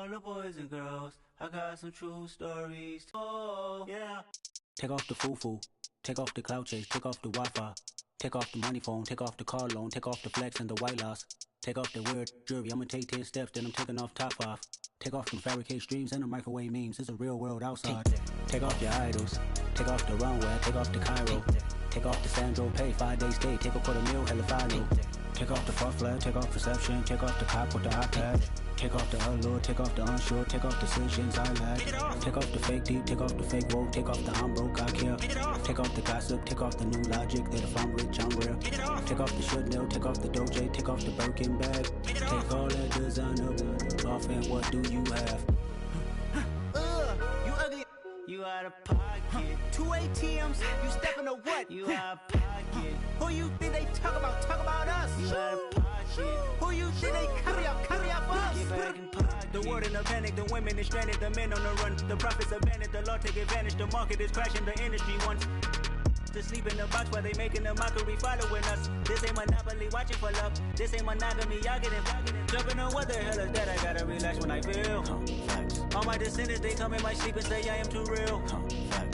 all the boys and girls, I got some true stories. Oh, yeah. Take off the foo-foo, take off the cloud chase, take off the Wi-Fi, take off the money phone, take off the car loan, take off the flex and the white loss, take off the weird jewelry. I'ma take 10 steps, then I'm taking off top 5. Take off them fabricate streams and the microwave memes. It's a real world outside. Take off your idols, take off the runway, take off the Cairo, take off the Sandro Pay, 5-day stay, take a $250,000, hella final. Take off the fuck flag, take off perception, take off the cop with the iPad. Take off the allure, take off the unsure, take off decisions I lack. Take off the fake deep, take off the fake woke, take off the I'm broke, I care. Take off the gossip, take off the new logic that if I'm rich, I'm real. Take off the should know, take off the Doja, take off the Birkin bag. Take all that designer off and what do you have? You ugly. You out of pocket. 2 ATMs, you stepping or what? You out of pocket. Who you think they talk about? Talk about us. You out of pocket. Who you think they carry up for us? Get back in pocket. The world in a panic, the women is stranded, the men on the run. The profits abandoned, the law take advantage, the market is crashing, the industry wants to sleep in the box while they making a mockery following us. This ain't monopoly, watching for love. This ain't monogamy, y'all getting jumping on what the hell is that? I gotta relax when I feel. All my descendants, they come in my sleep and say I am too real.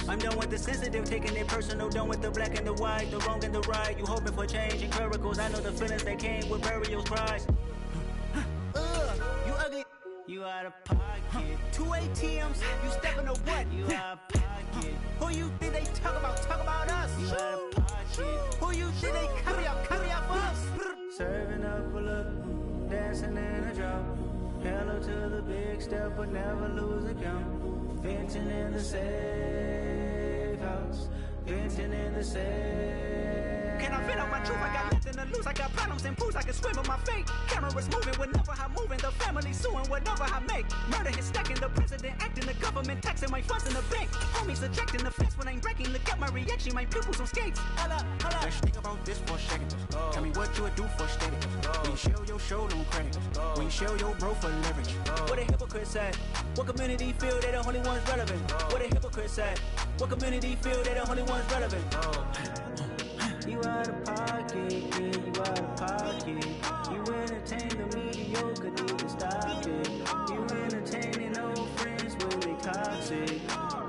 I'm done with the sensitive, taking it personal. Done with the black and the white, the wrong and the right. You hoping for change and miracles. I know the feelings that came with burials, cries. You ugly. You out of pocket. 2 ATMs, you stepping or what? You out of pocket. Who you think they talk about? Talk about us. You out of pocket. Who you think they carry up for us? Serving up a look, dancing in a drop. Hello to the big step, but never lose a count. Venting in the safe house. Venting in the safe. Can I vent out my truth? I got nothing to lose. I got problems and pools. I can swim in my fate. Cameras moving whenever I'm moving. The family suing whatever I make. Murder is stacking. The president acting. The government taxing my funds in the bank. Homies subtracting the fence when I'm breaking. Look at my reaction. My pupils on skates. Holla. Let's think about this for a second. Tell me what you would do for status. When you show your show, no credit. When you show your bro for leverage. What a hypocrite said. What community feel they the only ones relevant? What a hypocrite said. What community feel they the only ones relevant? You out of pocket, yeah, you out of pocket. You entertain the mediocre, need to stop it. You entertaining old friends when they toxic.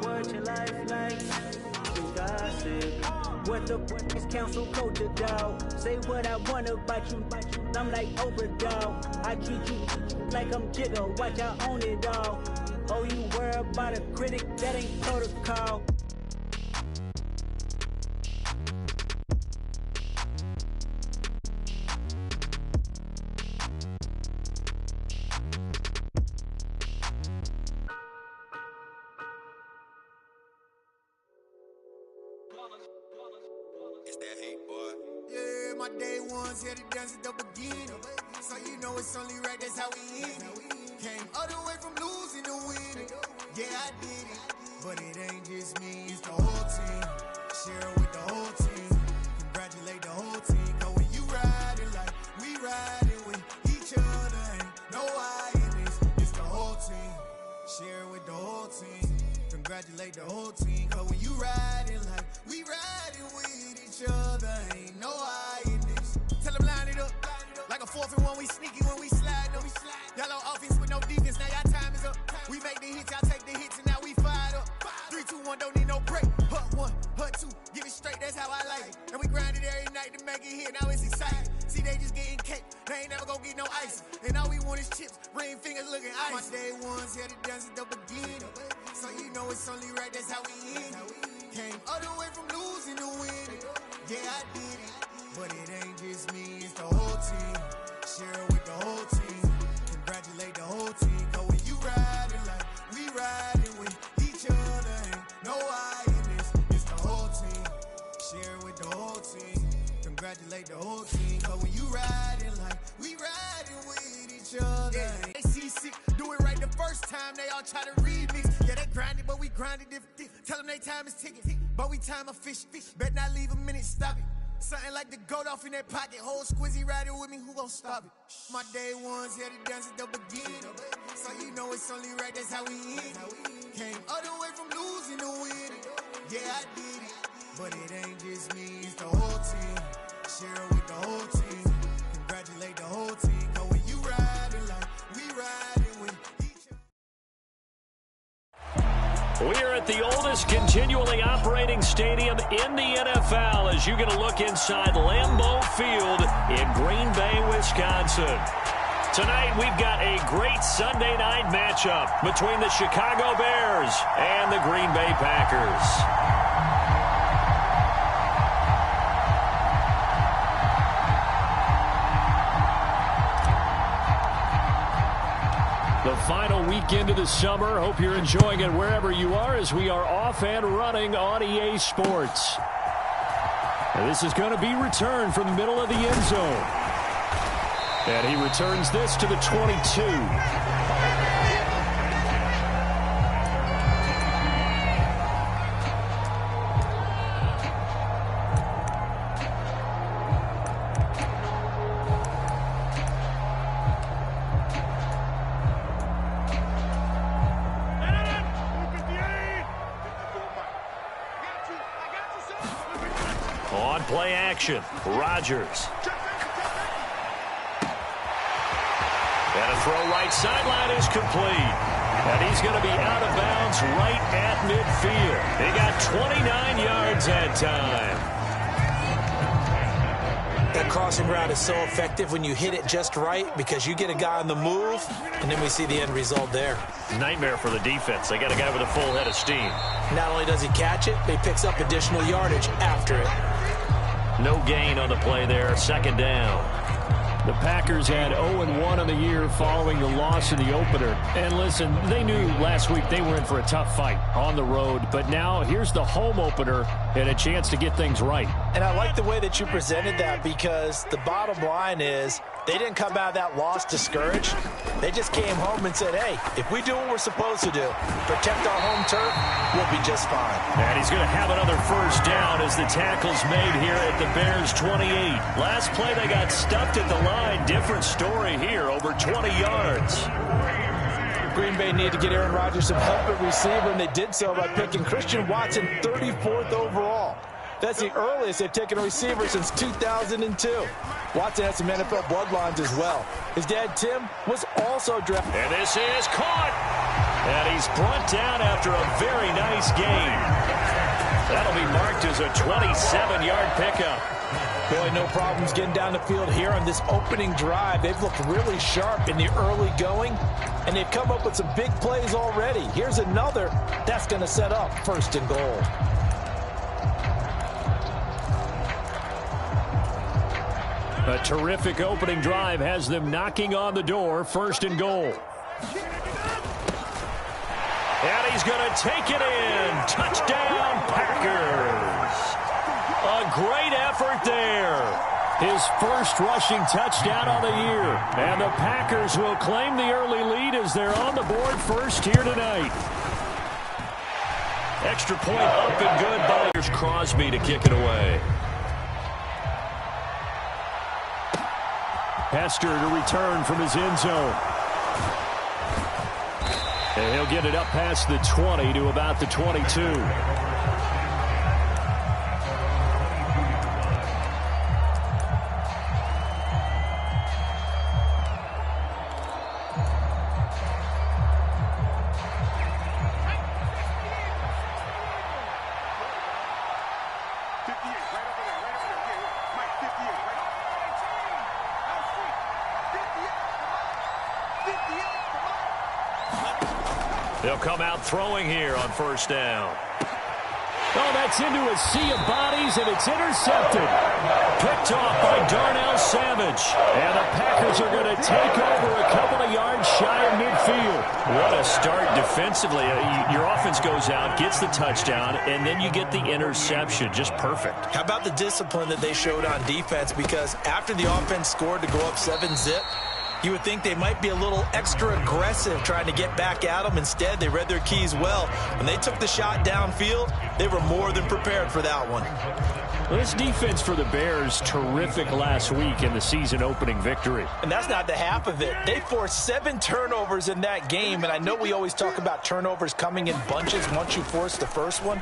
What your life like? You gossip. What the fuck is council culture, dog? Say what I want about you. I'm like Oprah, dog. I treat you like I'm Jigga. Watch I own it all. Oh, you worry about a critic? That ain't protocol. It's that hate, boy. Yeah, my day ones here to dance at the beginning. So you know it's only right, that's how we end it. Came all the way from losing to winning. Yeah, I did it. But it ain't just me, it's the whole team. Share it with the whole team. Congratulate the whole team. Cause when you riding like we riding with each other, ain't no I in this. It's the whole team. Share it with the whole team. Congratulate the whole team. Cause when you riding like we riding with each other, ain't no I in this. Tell them line it up. Like a 4th and 1, we sneaky when we slide them. Yellow offense with no defense, now y'all time is up. We make the hits, y'all take the hits, and now we fired up. 3, 2, 1, don't need no break. Hut 1, hut 2, give it straight, that's how I like it. And we grind it every night to make it hit, now it's exciting. See, they just getting cake, they ain't never gonna get no ice. And all we want is chips, ring fingers looking ice. My day ones here to dance at the beginning. So you know it's only right, that's how we end it. Came all the way from losing to winning. Yeah, I did it. But it ain't just me, it's the whole team. Share it with the whole team. Congratulate the whole team. Cause when you riding like we riding with each other, ain't no I in this. It's the whole team. Share it with the whole team. Congratulate the whole team. Cause when you riding like we riding with each other, yeah. They see sick, do it right the first time. They all try to remix. Yeah, they grinded, but we grinded different. Tell them they time is ticking, but we time a fish. Bet not leave a minute, stop it. Something like the goat off in that pocket. Whole squizzy riding with me, who gon' stop it? My day ones here to dance at the beginning. So you know it's only right, that's how we end it. Came all the way from losing to winning. Yeah, I did it. But it ain't just me, it's the whole team. Share it with the whole team. Congratulate the whole team. Cause when you riding like we riding with at the oldest continually operating stadium in the NFL as you get a look inside Lambeau Field in Green Bay, Wisconsin. Tonight, we've got a great Sunday night matchup between the Chicago Bears and the Green Bay Packers. The final weekend of the summer. Hope you're enjoying it wherever you are as we are off and running on EA Sports. And this is going to be returned from the middle of the end zone. And he returns this to the 22. On play action, Rodgers. And a throw right sideline is complete. And he's going to be out of bounds right at midfield. He got 29 yards that time. That crossing route is so effective when you hit it just right because you get a guy on the move, and then we see the end result there. Nightmare for the defense. They got a guy with a full head of steam. Not only does he catch it, but he picks up additional yardage after it. No gain on the play there. Second down. The Packers had 0-1 on the year following the loss in the opener. And listen, they knew last week they were in for a tough fight on the road. But now here's the home opener and a chance to get things right. And I like the way that you presented that because the bottom line is they didn't come out of that loss discouraged. They just came home and said, hey, if we do what we're supposed to do, protect our home turf, we'll be just fine. And he's going to have another first down as the tackle's made here at the Bears 28. Last play they got stuffed at the line. Different story here, over 20 yards. Green Bay needed to get Aaron Rodgers some help at receiver, and they did so by picking Christian Watson 34th overall. That's the earliest they've taken a receiver since 2002. Watson has some NFL bloodlines as well. His dad, Tim, was also drafted. And this is caught. And he's brought down after a very nice gain. That'll be marked as a 27-yard pickup. Boy, no problems getting down the field here on this opening drive. They've looked really sharp in the early going, and they've come up with some big plays already. Here's another that's going to set up first and goal. A terrific opening drive has them knocking on the door, first and goal. And he's going to take it in. Touchdown, Packers. A great effort there. His first rushing touchdown on the year. And the Packers will claim the early lead as they're on the board first here tonight. Extra point up and good by Crosby to kick it away. Hester to return from his end zone. And he'll get it up past the 20 to about the 22. They'll come out throwing here on first down. Oh, that's into a sea of bodies, and it's intercepted. Picked off by Darnell Savage. And the Packers are going to take over a couple of yards shy of midfield. What a start defensively. Your offense goes out, gets the touchdown, and then you get the interception. Just perfect. How about the discipline that they showed on defense? Because after the offense scored to go up 7-zip, you would think they might be a little extra aggressive trying to get back at them. Instead, they read their keys well. When they took the shot downfield, they were more than prepared for that one. Well, this defense for the Bears, terrific last week in the season-opening victory. And that's not the half of it. They forced 7 turnovers in that game, and I know we always talk about turnovers coming in bunches once you force the first one.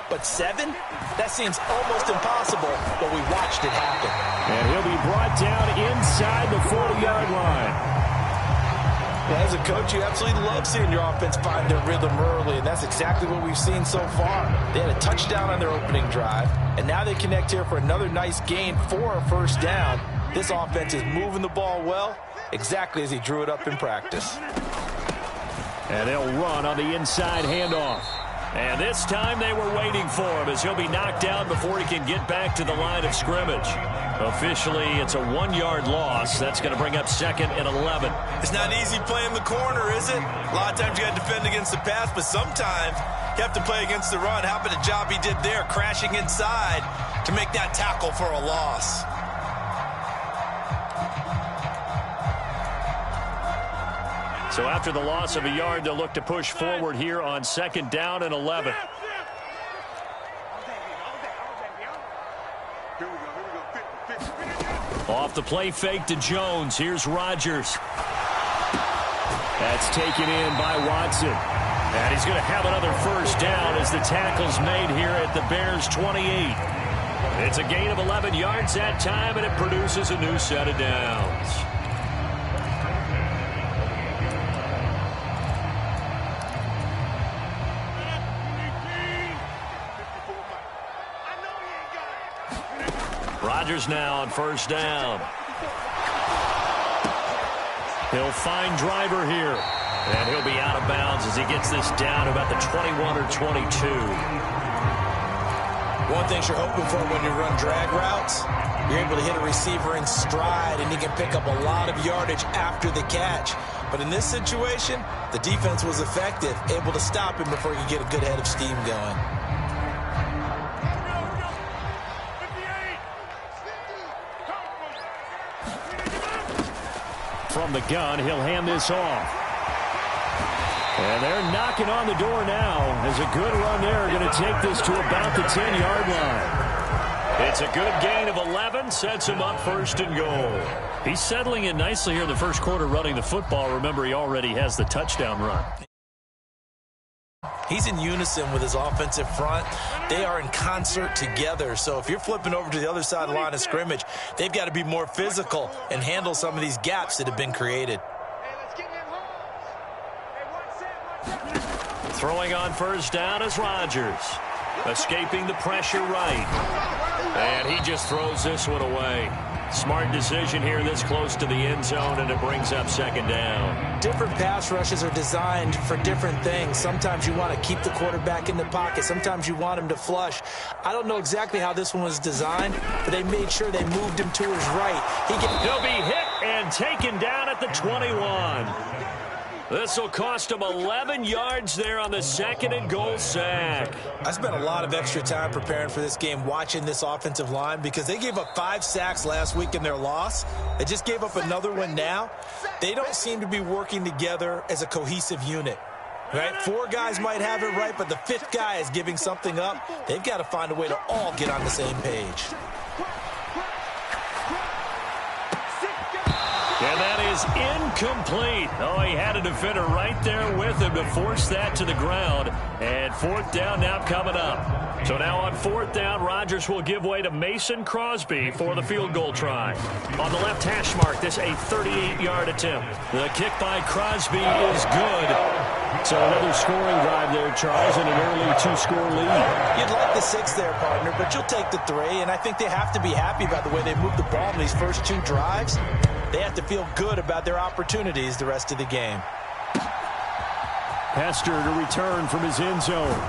But 7? That seems almost impossible, but we watched it happen. And he'll be brought down inside the 40-yard line. As a coach, you absolutely love seeing your offense find their rhythm early, and that's exactly what we've seen so far. They had a touchdown on their opening drive, and now they connect here for another nice gain for a first down. This offense is moving the ball well, exactly as he drew it up in practice. And they'll run on the inside handoff. And this time they were waiting for him as he'll be knocked down before he can get back to the line of scrimmage. Officially, it's a 1-yard loss. That's going to bring up 2nd and 11. It's not easy playing the corner, is it? A lot of times you got to defend against the pass, but sometimes you have to play against the run. How about the job he did there, crashing inside to make that tackle for a loss? So after the loss of a yard, they'll look to push forward here on 2nd down and 11. Off the play fake to Jones. Here's Rodgers. That's taken in by Watson. And he's going to have another first down as the tackle's made here at the Bears' 28. It's a gain of 11 yards that time, and it produces a new set of downs. Rodgers now on first down. He'll find Driver here. And he'll be out of bounds as he gets this down about the 21 or 22. One thing you're hoping for when you run drag routes, you're able to hit a receiver in stride, and he can pick up a lot of yardage after the catch. But in this situation, the defense was effective, able to stop him before he could get a good head of steam going. From the gun, he'll hand this off. And they're knocking on the door now as a good run there going to take this to about the 10-yard line. It's a good gain of 11, sets him up 1st and goal. He's settling in nicely here in the first quarter running the football. Remember, he already has the touchdown run. He's in unison with his offensive front. They are in concert together. So if you're flipping over to the other side of the line of scrimmage, they've got to be more physical and handle some of these gaps that have been created. Throwing on first down is Rodgers. Escaping the pressure right. And he just throws this one away. Smart decision here this close to the end zone, and it brings up 2nd down. Different pass rushes are designed for different things. Sometimes you want to keep the quarterback in the pocket. Sometimes you want him to flush. I don't know exactly how this one was designed, but they made sure they moved him to his right. He'll be hit and taken down at the 21. This will cost him 11 yards there on the 2nd and goal sack. I spent a lot of extra time preparing for this game watching this offensive line because they gave up 5 sacks last week in their loss. They just gave up another one now. They don't seem to be working together as a cohesive unit. Right? 4 guys might have it right, but the 5th guy is giving something up. They've got to find a way to all get on the same page. And that is incomplete. Oh, he had a defender right there with him to force that to the ground. And 4th down now coming up. So now on 4th down, Rodgers will give way to Mason Crosby for the field goal try. On the left hash mark, this a 38-yard attempt. The kick by Crosby is good. So another scoring drive there, Charles, and an early 2-score lead. You'd like the 6 there, partner, but you'll take the 3. And I think they have to be happy about the way they moved the ball in these first 2 drives. They have to feel good about their opportunities the rest of the game. Hester to return from his end zone.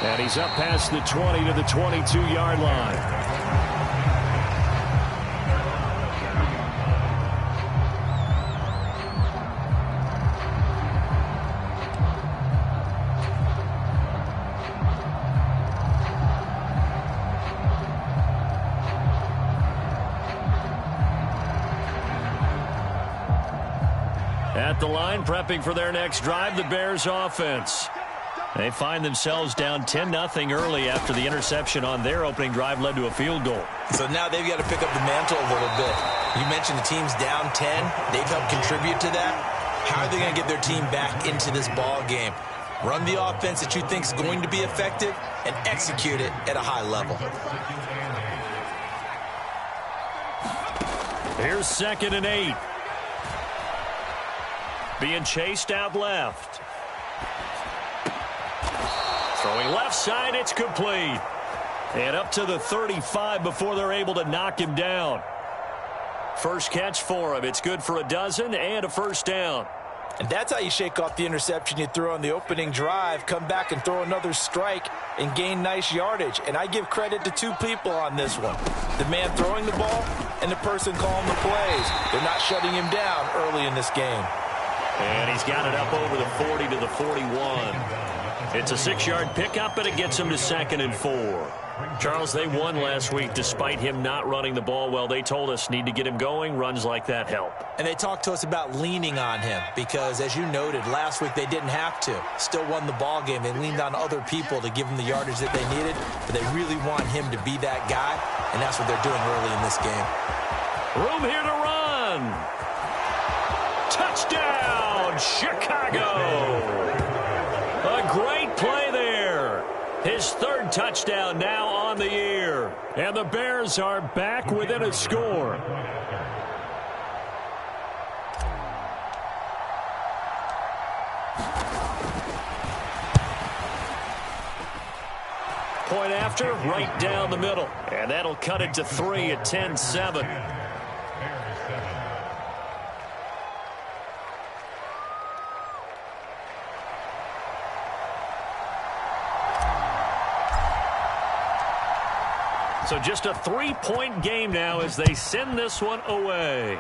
And he's up past the 20 to the 22-yard line. At the line, prepping for their next drive, the Bears offense. They find themselves down 10-0 early after the interception on their opening drive led to a field goal. So now they've got to pick up the mantle a little bit. You mentioned the team's down 10. They've helped contribute to that. How are they going to get their team back into this ball game? Run the offense that you think is going to be effective and execute it at a high level. Here's 2nd and 8. being chased out left. Throwing left side, it's complete. And up to the 35 before they're able to knock him down. First catch for him. It's good for a dozen and a first down. And that's how you shake off the interception you threw on the opening drive, come back and throw another strike and gain nice yardage. And I give credit to two people on this one. The man throwing the ball and the person calling the plays. They're not shutting him down early in this game. And he's got it up over the 40 to the 41. It's a 6-yard pickup, and it gets him to 2nd and 4. Charles, they won last week despite him not running the ball well. They told us need to get him going. Runs like that help. And they talked to us about leaning on him because, as you noted, last week they didn't have to. Still won the ball game. They leaned on other people to give him the yardage that they needed, but they really want him to be that guy, and that's what they're doing early in this game. Room here to run. Touchdown, Chicago. A great play there. His 3rd touchdown now on the year. And the Bears are back within a score. Point after, right down the middle. And that'll cut it to 3 at 10-7. So just a 3-point game now as they send this one away.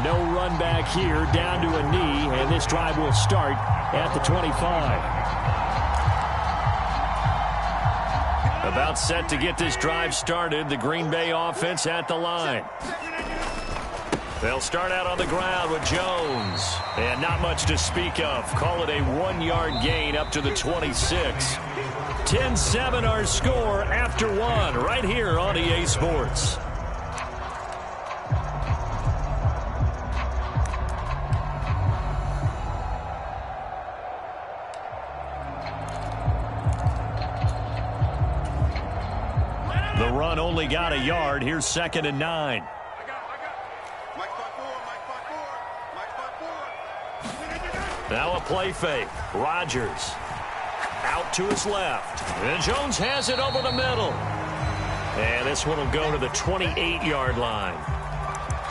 No run back here, down to a knee, and this drive will start at the 25. About set to get this drive started, the Green Bay offense at the line. They'll start out on the ground with Jones. And not much to speak of. Call it a 1-yard gain up to the 26. 10-7 our score after 1 right here on EA Sports. The run only got a yard. Here's 2nd and 9. Now a play fake. Rodgers out to his left. And Jones has it over the middle. And this one will go to the 28-yard line.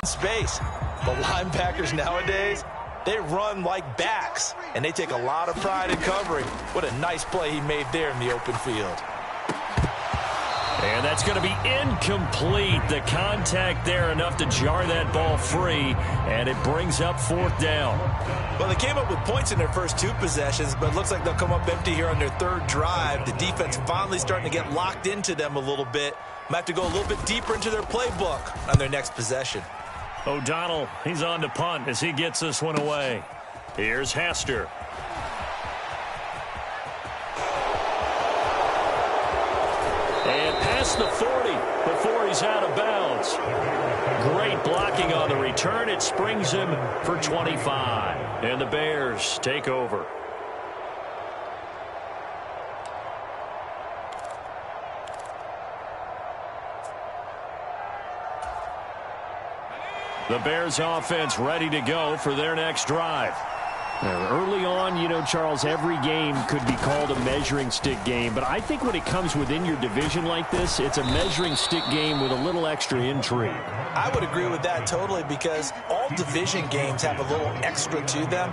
Space. The linebackers nowadays, they run like backs, and they take a lot of pride in covering. What a nice play he made there in the open field. And that's going to be incomplete. The contact there enough to jar that ball free, and it brings up 4th down. Well, they came up with points in their first 2 possessions, but it looks like they'll come up empty here on their 3rd drive. The defense finally starting to get locked into them a little bit. Might have to go a little bit deeper into their playbook on their next possession. O'Donnell, he's on to punt as he gets this one away. Here's Hester. And past the 40 before he's out of bounds. Great blocking on the return. It springs him for 25. And the Bears take over. The Bears offense ready to go for their next drive. Early on, you know, Charles, every game could be called a measuring stick game. But I think when it comes within your division like this, it's a measuring stick game with a little extra intrigue. I would agree with that totally because all division games have a little extra to them.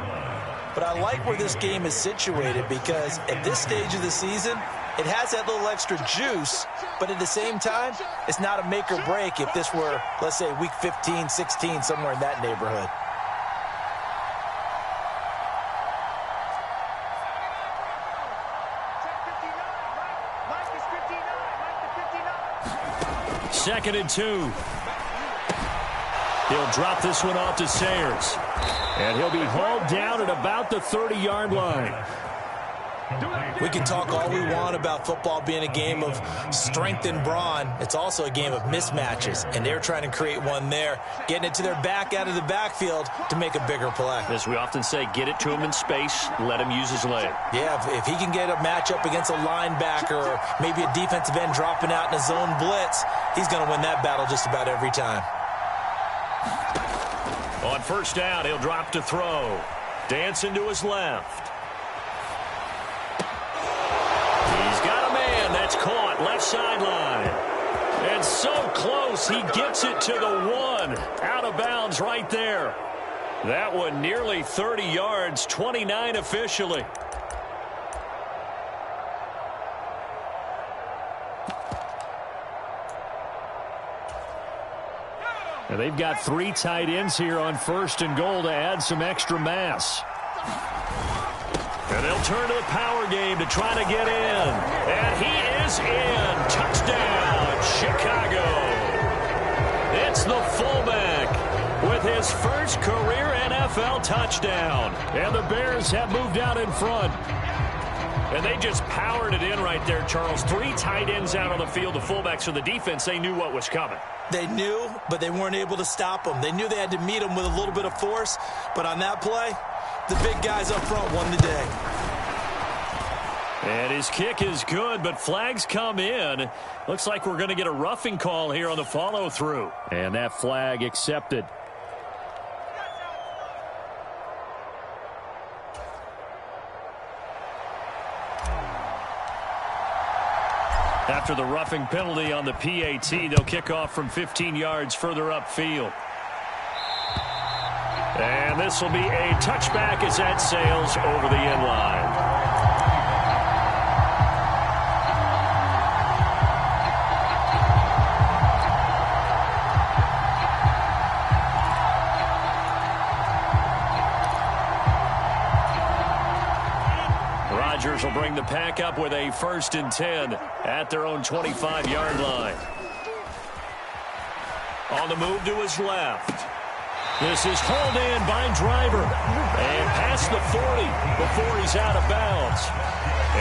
But I like where this game is situated because at this stage of the season, it has that little extra juice, but at the same time, it's not a make or break if this were, let's say, week 15, 16, somewhere in that neighborhood. Second and 2. He'll drop this one off to Sayers. And he'll be hauled down at about the 30-yard line. We can talk all we want about football being a game of strength and brawn. It's also a game of mismatches, and they're trying to create one there, getting it to their back out of the backfield to make a bigger play. As we often say, get it to him in space, let him use his leg. Yeah, if he can get a matchup against a linebacker or maybe a defensive end dropping out in a zone blitz, he's going to win that battle just about every time. On first down, he'll drop to throw. Dancing to his left. He's got a man that's caught left sideline. And so close, he gets it to the 1. Out of bounds right there. That one nearly 30 yards, 29 officially. And they've got 3 tight ends here on first and goal to add some extra mass. And they'll turn to the power game to try to get in. And he is in. Touchdown, Chicago. It's the fullback with his first career NFL touchdown. And the Bears have moved out in front. And they just powered it in right there, Charles. 3 tight ends out on the field. The fullbacks for the defense, they knew what was coming. They knew, but they weren't able to stop them. They knew they had to meet them with a little bit of force. But on that play, the big guys up front won the day. And his kick is good, but flags come in. Looks like we're going to get a roughing call here on the follow-through. And that flag accepted. After the roughing penalty on the PAT, they'll kick off from 15 yards further upfield. And this will be a touchback as that sails over the end line. Rodgers will bring the pack up with a 1st and 10 at their own 25-yard line. On the move to his left. This is hauled in by Driver. And past the 40 before he's out of bounds.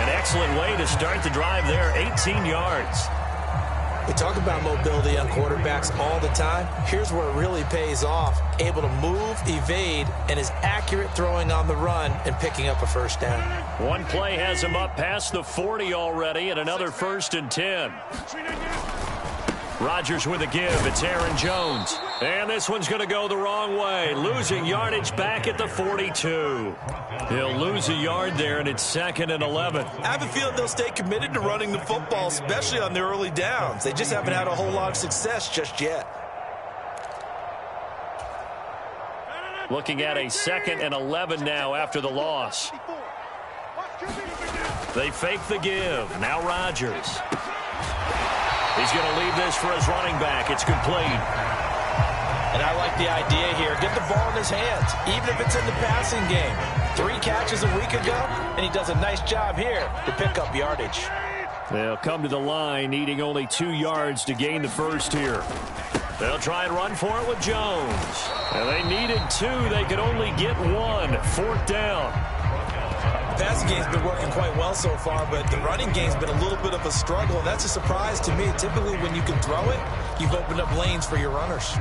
An excellent way to start the drive there, 18 yards. We talk about mobility on quarterbacks all the time. Here's where it really pays off. Able to move, evade, and is accurate throwing on the run and picking up a first down. One play has him up past the 40 already and another 1st and 10. Rodgers with a give. It's Aaron Jones. And this one's going to go the wrong way. Losing yardage back at the 42. He'll lose a yard there, and it's 2nd and 11. I have a feeling they'll stay committed to running the football, especially on the early downs. They just haven't had a whole lot of success just yet. Looking at a 2nd and 11 now after the loss. They fake the give. Now Rodgers. He's going to leave this for his running back. It's complete. And I like the idea here. Get the ball in his hands, even if it's in the passing game. 3 catches a week ago, and he does a nice job here to pick up yardage. They'll come to the line, needing only 2 yards to gain the first here. They'll try and run for it with Jones. And they needed 2. They could only get 1. 4th down. The passing game's been working quite well so far, but the running game's been a little bit of a struggle, and that's a surprise to me. Typically, when you can throw it, you've opened up lanes for your runners.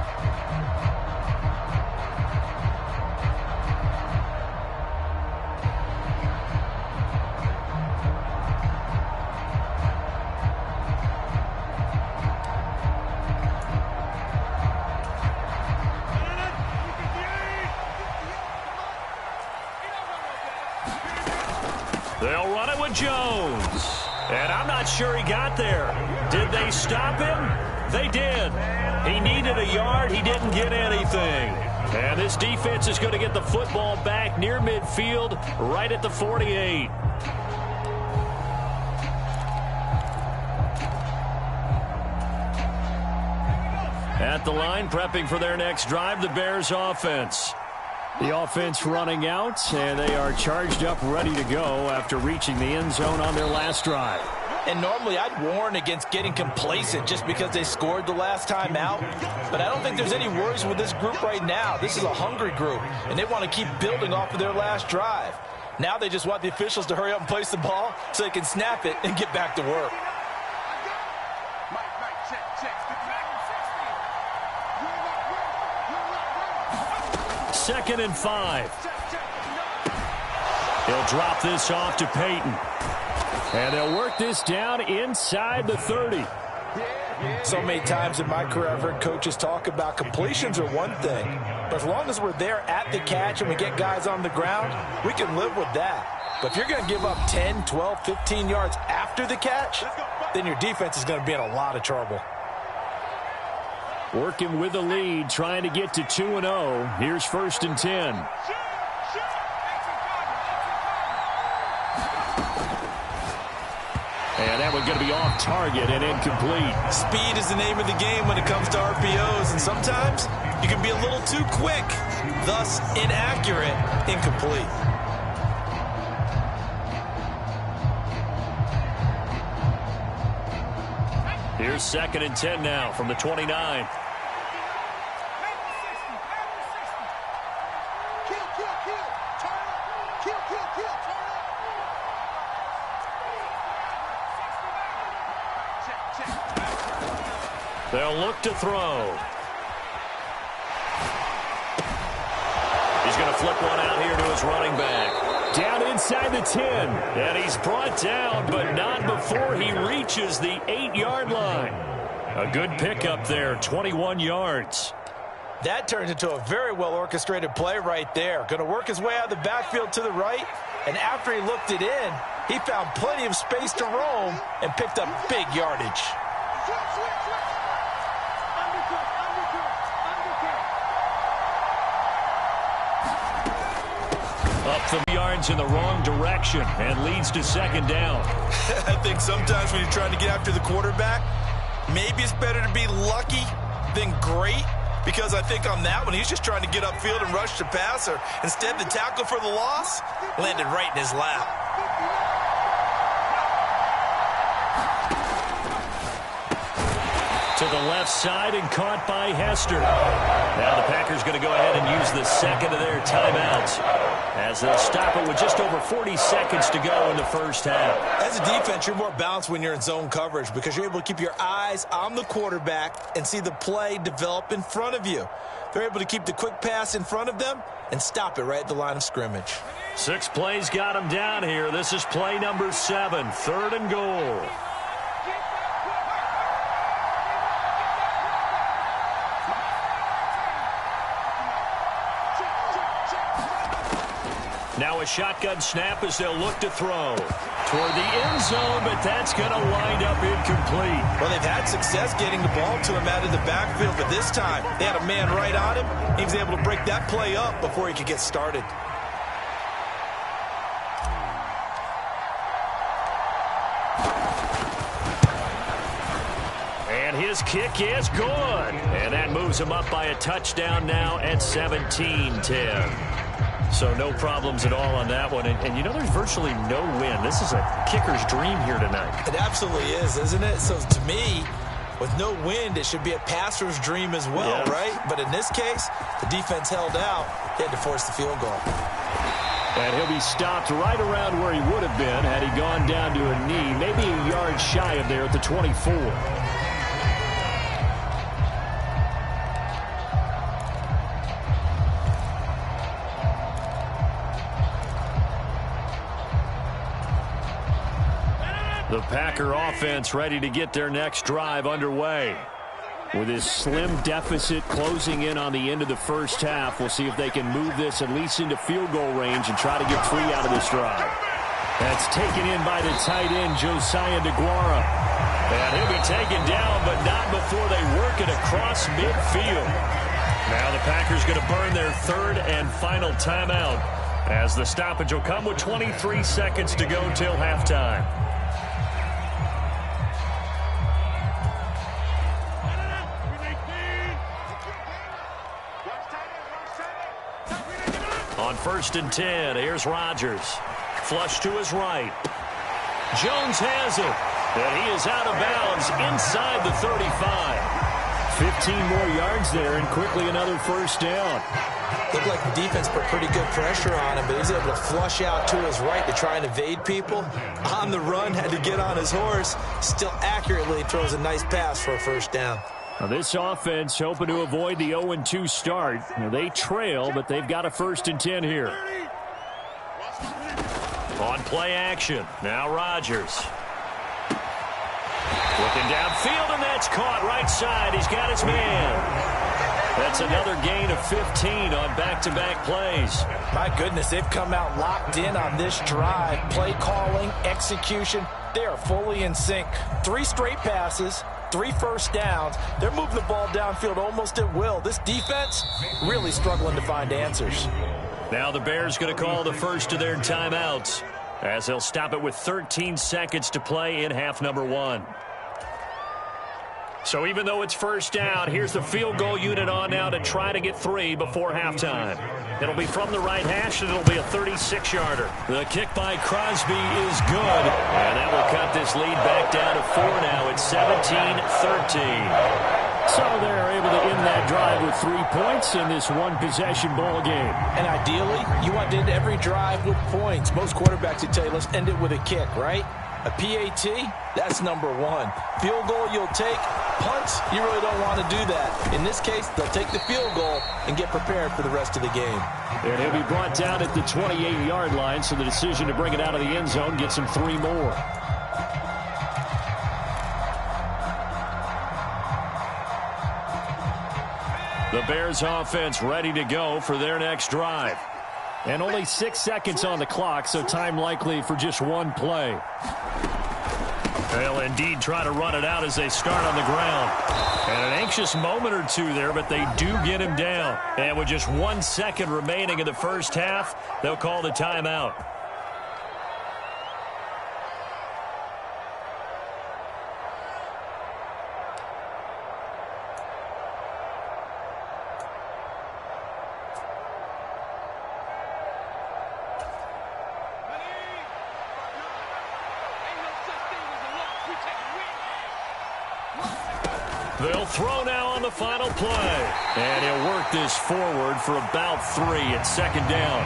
They'll run it with Jones. And I'm not sure he got there. Did they stop him? They did. He needed a yard. He didn't get anything. And this defense is going to get the football back near midfield, right at the 48. At the line, prepping for their next drive, the Bears offense. The offense running out, and they are charged up, ready to go after reaching the end zone on their last drive. And normally I'd warn against getting complacent just because they scored the last time out. But I don't think there's any worries with this group right now. This is a hungry group, and they want to keep building off of their last drive. Now they just want the officials to hurry up and place the ball so they can snap it and get back to work. Second and 5. He'll drop this off to Peyton. And they'll work this down inside the 30. So many times in my career, I've heard coaches talk about completions are one thing, but as long as we're there at the catch and we get guys on the ground, we can live with that. But if you're going to give up 10, 12, 15 yards after the catch, then your defense is going to be in a lot of trouble. Working with the lead, trying to get to 2-0. Here's 1st and 10. And that one's going to be off target and incomplete. Speed is the name of the game when it comes to RPOs, and sometimes you can be a little too quick, thus inaccurate, incomplete. Here's 2nd and 10 now from the 29. They'll look to throw. He's going to flip one out here to his running back. Down inside the 10. And he's brought down, but not before he reaches the 8-yard line. A good pickup there, 21 yards. That turns into a very well-orchestrated play right there. Going to work his way out of the backfield to the right, and after he looked it in, he found plenty of space to roam and picked up big yardage. Up the yards in the wrong direction and leads to 2nd down. I think sometimes when you're trying to get after the quarterback, maybe it's better to be lucky than great, because I think on that one, he's just trying to get upfield and rush the passer. Instead, the tackle for the loss landed right in his lap. To the left side and caught by Hester. Now the Packers going to go ahead and use the 2nd of their timeouts as they'll stop it with just over 40 seconds to go in the first half. As a defense, you're more balanced when you're in zone coverage because you're able to keep your eyes on the quarterback and see the play develop in front of you. They're able to keep the quick pass in front of them and stop it right at the line of scrimmage. 6 plays got him down here. This is play number 7, 3rd and goal. Now a shotgun snap as they'll look to throw toward the end zone, but that's going to wind up incomplete. Well, they've had success getting the ball to him out of the backfield, but this time they had a man right on him. He was able to break that play up before he could get started. And his kick is good. And that moves him up by a touchdown now at 17-10. So no problems at all on that one. And you know, there's virtually no wind. This is a kicker's dream here tonight. It absolutely is, isn't it? So to me, with no wind, it should be a passer's dream as well, right? But in this case, the defense held out. They had to force the field goal. And he'll be stopped right around where he would have been had he gone down to a knee, maybe a yard shy of there at the 24. The Packer offense ready to get their next drive underway. With this slim deficit closing in on the end of the first half, we'll see if they can move this at least into field goal range and try to get 3 out of this drive. That's taken in by the tight end, Josiah DeGuara. And he'll be taken down, but not before they work it across midfield. Now the Packers going to burn their 3rd and final timeout as the stoppage will come with 23 seconds to go till halftime. On 1st and 10, here's Rodgers. Flush to his right. Jones has it. And he is out of bounds inside the 35. 15 more yards there and quickly another 1st down. Looked like the defense put pretty good pressure on him, but he's able to flush out to his right to try and evade people. On the run, had to get on his horse. Still accurately throws a nice pass for a 1st down. Now this offense hoping to avoid the 0-2 start. Now they trail, but they've got a 1st and 10 here. On play action, now Rodgers. With Looking downfield, and that's caught right side. He's got his man. That's another gain of 15 on back-to-back plays. My goodness, they've come out locked in on this drive. Play calling, execution, they are fully in sync. 3 straight passes, 3 first downs. They're moving the ball downfield almost at will. This defense really struggling to find answers. Now the Bears going to call the first of their timeouts as they'll stop it with 13 seconds to play in half number 1. So even though it's first down, here's the field goal unit on now to try to get 3 before halftime. It'll be from the right hash, and it'll be a 36-yarder. The kick by Crosby is good, and that will cut this lead back down to 4 now. It's 17-13. So they're able to end that drive with 3 points in this one-possession ball game. And ideally, you want to end every drive with points. Most quarterbacks would tell you, let's end it with a kick, right? A PAT, that's number 1. Field goal you'll take. Punts, you really don't want to do that. In this case, they'll take the field goal and get prepared for the rest of the game. And he'll be brought down at the 28-yard line, so the decision to bring it out of the end zone gets him 3 more. The Bears offense ready to go for their next drive. And only 6 seconds on the clock, so time likely for just 1 play. They'll indeed try to run it out as they start on the ground. And an anxious moment or two there, but they do get him down. And with just 1 second remaining in the first half, they'll call the timeout. They'll throw now on the final play. And he'll work this forward for about 3 at second down.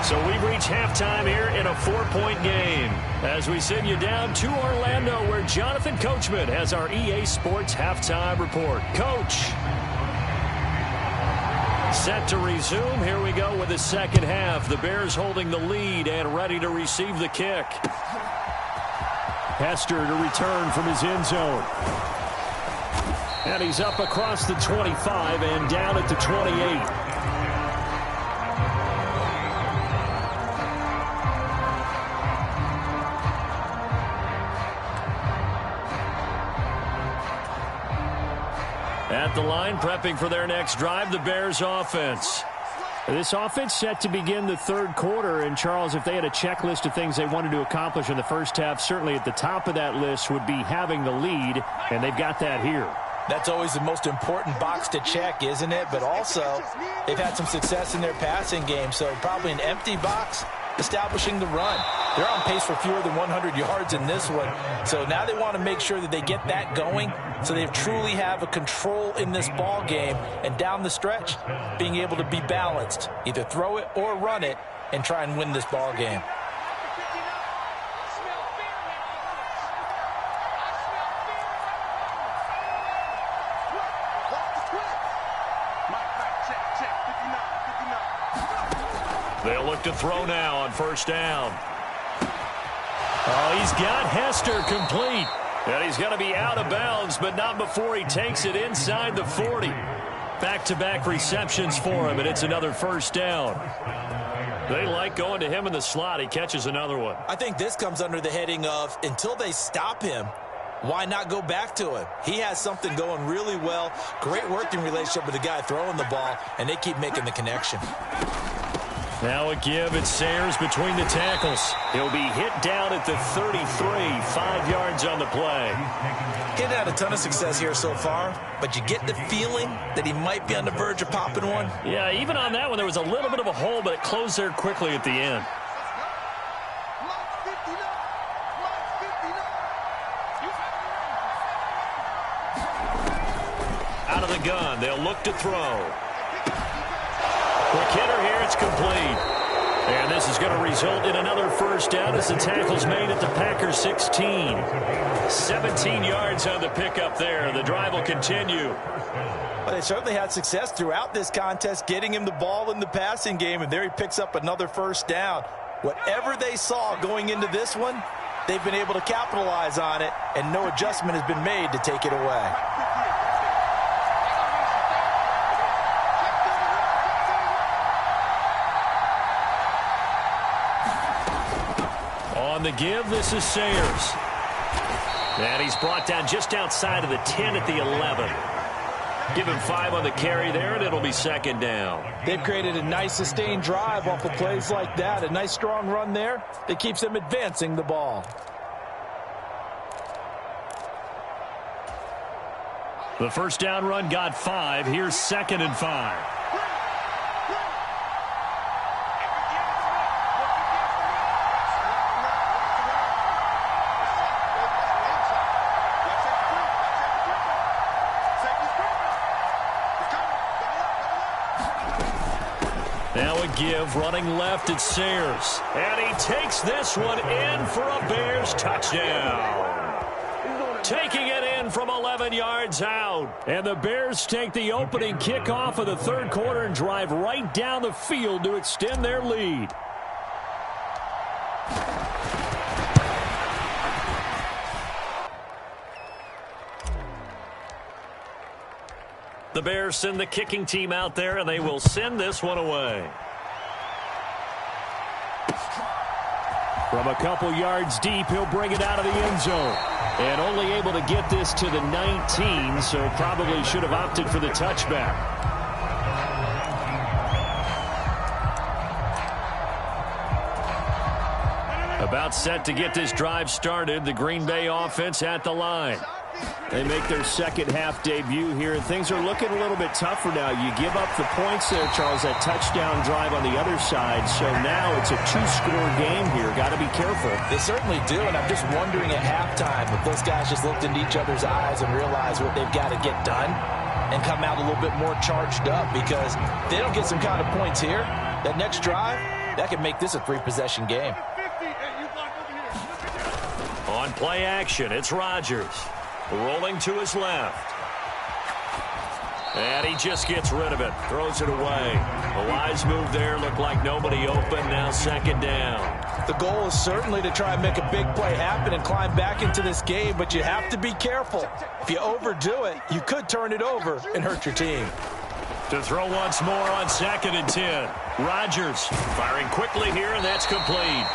So we've reached halftime here in a 4-point game as we send you down to Orlando, where Jonathan Coachman has our EA Sports halftime report. Coach. Set to resume. Here we go with the second half. The Bears holding the lead and ready to receive the kick. Hester to return from his end zone. And he's up across the 25 and down at the 28. At the line, prepping for their next drive, the Bears offense. This offense set to begin the third quarter. And, Charles, if they had a checklist of things they wanted to accomplish in the first half, certainly at the top of that list would be having the lead, and they've got that here. That's always the most important box to check, isn't it? But also, they've had some success in their passing game, so probably an empty box establishing the run. They're on pace for fewer than 100 yards in this one, so now they want to make sure that they get that going so they truly have a control in this ball game, and down the stretch, being able to be balanced, either throw it or run it, and try and win this ball game. They'll look to throw now on first down. Oh, he's got Hester complete. And he's going to be out of bounds, but not before he takes it inside the 40. Back-to-back receptions for him, and it's another first down. They like going to him in the slot. He catches another one. I think this comes under the heading of, until they stop him, why not go back to him? He has something going really well. Great working relationship with the guy throwing the ball, and they keep making the connection. Now a give. It's Sayers between the tackles. He'll be hit down at the 33, 5 yards on the play. He's had a ton of success here so far, but you get the feeling that he might be on the verge of popping one. Yeah, even on that one, there was a little bit of a hole, but it closed there quickly at the end. Out of the gun, they'll look to throw. Quick hitter here, it's complete. And this is going to result in another first down as the tackle's made at the Packers 16. 17 yards on the pickup there. The drive will continue. Well, they certainly had success throughout this contest, getting him the ball in the passing game, and there he picks up another first down. Whatever they saw going into this one, they've been able to capitalize on it, and no adjustment has been made to take it away. On the give, this is Sayers. And he's brought down just outside of the 10 at the 11. Give him 5 on the carry there, and it'll be second down. They've created a nice sustained drive off of plays like that. A nice strong run there that keeps them advancing the ball. The first down run got 5. Here's 2nd and 5. Now a give, running left, it's Sayers. And he takes this one in for a Bears touchdown. Taking it in from 11 yards out. And the Bears take the opening kickoff of the third quarter and drive right down the field to extend their lead. The Bears send the kicking team out there, and they will send this one away. From a couple yards deep, he'll bring it out of the end zone. And only able to get this to the 19, so probably should have opted for the touchback. About set to get this drive started. The Green Bay offense at the line. They make their second half debut here, and things are looking a little bit tougher now. You give up the points there, Charles, that touchdown drive on the other side. So now it's a 2-score game here. Got to be careful. They certainly do, and I'm just wondering at halftime if those guys just looked into each other's eyes and realized what they've got to get done and come out a little bit more charged up, because if they don't get some kind of points here, that next drive, that could make this a 3-possession game. On play action, it's Rodgers. Rolling to his left. And he just gets rid of it. Throws it away. A wise move there. Looked like nobody open. Now second down. The goal is certainly to try and make a big play happen and climb back into this game, but you have to be careful. If you overdo it, you could turn it over and hurt your team. To throw once more on 2nd and 10. Rodgers firing quickly here, and that's complete.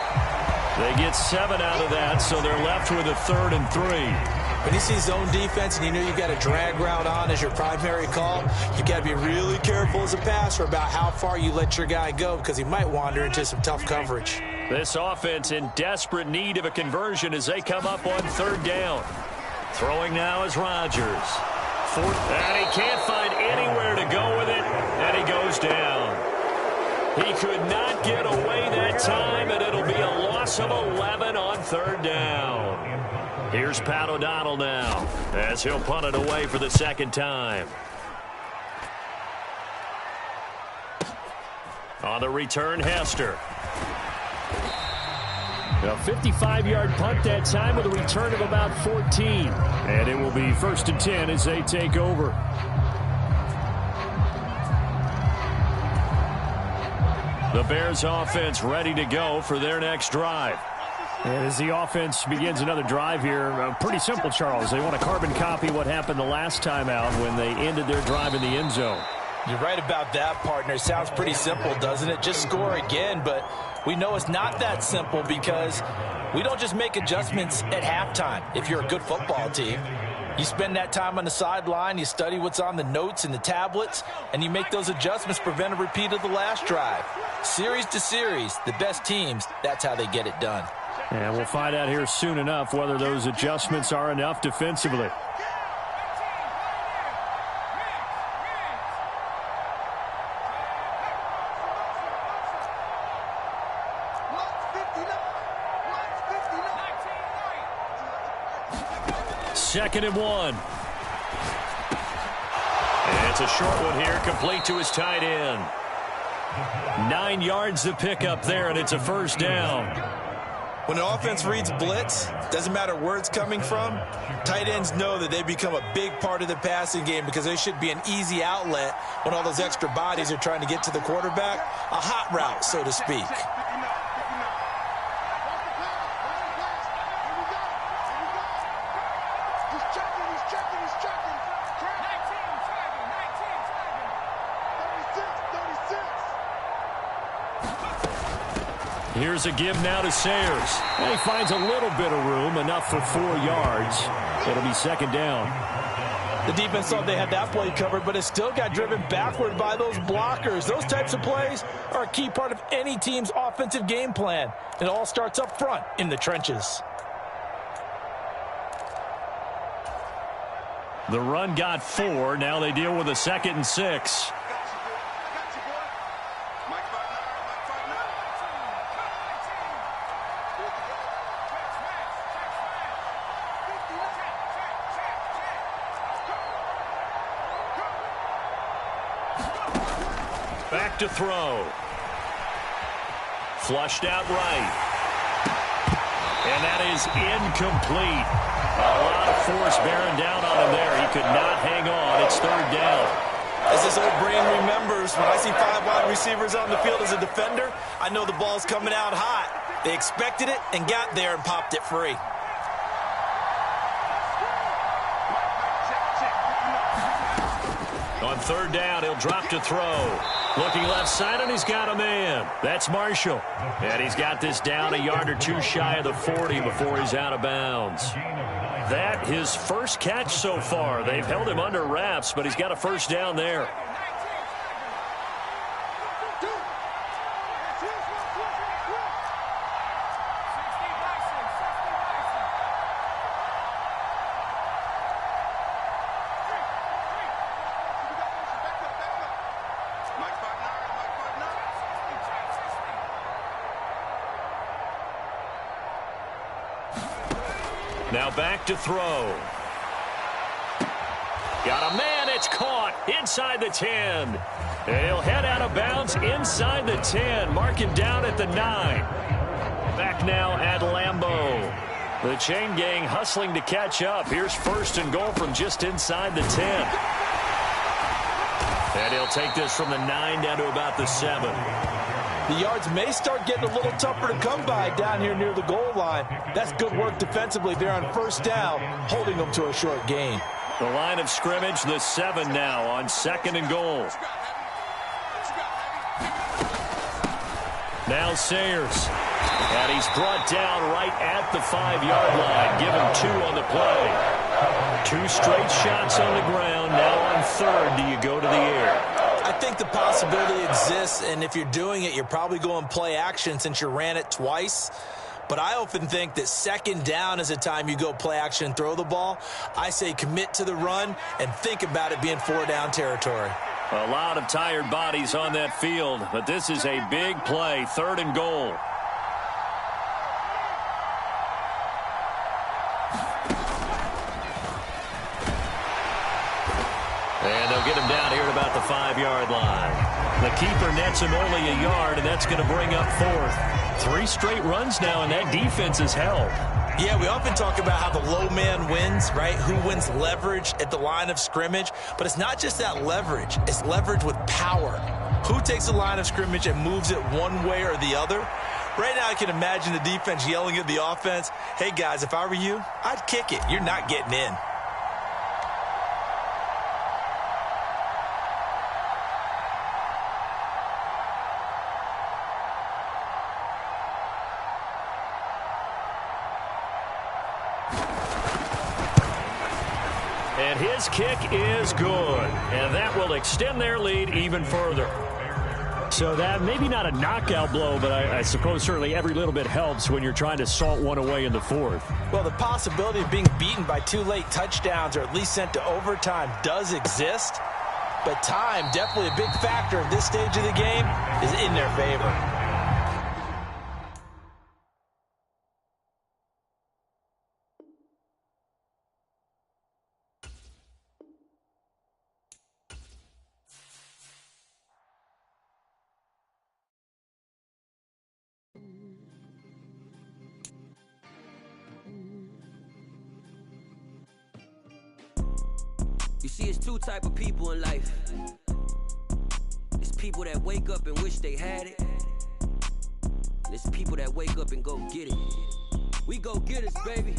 They get 7 out of that, so they're left with a 3rd and 3. When you see zone defense and you know you got a drag route on as your primary call, you got to be really careful as a passer about how far you let your guy go, because he might wander into some tough coverage. This offense in desperate need of a conversion as they come up on 3rd down. Throwing now is Rodgers. And he can't find anywhere to go with it, and he goes down. He could not get away that time, and it'll be a loss of 11 on 3rd down. Here's Pat O'Donnell now as he'll punt it away for the second time. On the return, Hester. A 55-yard punt that time with a return of about 14. And it will be 1st and 10 as they take over. The Bears offense ready to go for their next drive. And as the offense begins another drive here, pretty simple, Charles. They want to carbon copy what happened the last time out when they ended their drive in the end zone. You're right about that, partner. Sounds pretty simple, doesn't it? Just score again, but we know it's not that simple, because we don't just make adjustments at halftime. If you're a good football team, you spend that time on the sideline, you study what's on the notes and the tablets, and you make those adjustments to prevent a repeat of the last drive. Series to series, the best teams, that's how they get it done. And we'll find out here soon enough whether those adjustments are enough defensively. Second and 1. And it's a short one here, complete to his tight end. 9 yards to pick up there, and it's a 1st down. When an offense reads blitz, doesn't matter where it's coming from, tight ends know that they become a big part of the passing game, because they should be an easy outlet when all those extra bodies are trying to get to the quarterback. A hot route, so to speak. Here's a give now to Sayers. And he finds a little bit of room, enough for 4 yards. It'll be second down. The defense thought they had that play covered, but it still got driven backward by those blockers. Those types of plays are a key part of any team's offensive game plan. It all starts up front in the trenches. The run got 4. Now they deal with a 2nd and 6. Back to throw. Flushed out right. And that is incomplete. A lot of force bearing down on him there. He could not hang on. It's 3rd down. As this old brain remembers, when I see 5 wide receivers on the field as a defender, I know the ball's coming out hot. They expected it and got there and popped it free. On 3rd down, he'll drop to throw. Looking left side, and he's got a man. That's Marshall. And he's got this down a yard or 2 shy of the 40 before he's out of bounds. That his first catch so far. They've held him under wraps, but he's got a first down there. Now back to throw. Got a man. It's caught inside the 10. And he'll head out of bounds inside the 10. Mark him down at the 9. Back now at Lambeau. The chain gang hustling to catch up. Here's 1st and goal from just inside the 10. And he'll take this from the 9 down to about the 7. The yards may start getting a little tougher to come by down here near the goal line. That's good work defensively there on 1st down, holding them to a short gain. The line of scrimmage, the 7 now on 2nd and goal. Now Sayers. And he's brought down right at the 5-yard line. Give him 2 on the play. 2 straight shots on the ground. Now on 3rd, do you go to the air? I think the possibility exists, and if you're doing it, you're probably going play action since you ran it twice. But I often think that 2nd down is the time you go play action and throw the ball. I say commit to the run and think about it being 4-down territory. A lot of tired bodies on that field, but this is a big play, 3rd and goal. And they'll get him down here at about the 5-yard line. The keeper nets him only a yard, and that's going to bring up 4th. 3 straight runs now, and that defense is held. Yeah, we often talk about how the low man wins, right? Who wins leverage at the line of scrimmage. But it's not just that leverage. It's leverage with power. Who takes the line of scrimmage and moves it one way or the other? Right now I can imagine the defense yelling at the offense, hey, guys, if I were you, I'd kick it. You're not getting in. And his kick is good. And that will extend their lead even further. So that maybe not a knockout blow, but I suppose certainly every little bit helps when you're trying to salt one away in the 4th. Well, the possibility of being beaten by 2 late touchdowns or at least sent to overtime does exist. But time, definitely a big factor at this stage of the game, is in their favor. You see, it's 2 type of people in life. It's people that wake up and wish they had it. And it's people that wake up and go get it. We go get it, baby.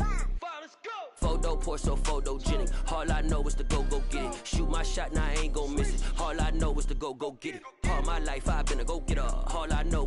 Photo pour so photogenic. All I know is to go get it. Shoot my shot, now I ain't gon' miss it. All I know is to go get it. All my life I've been a go-getter. All I know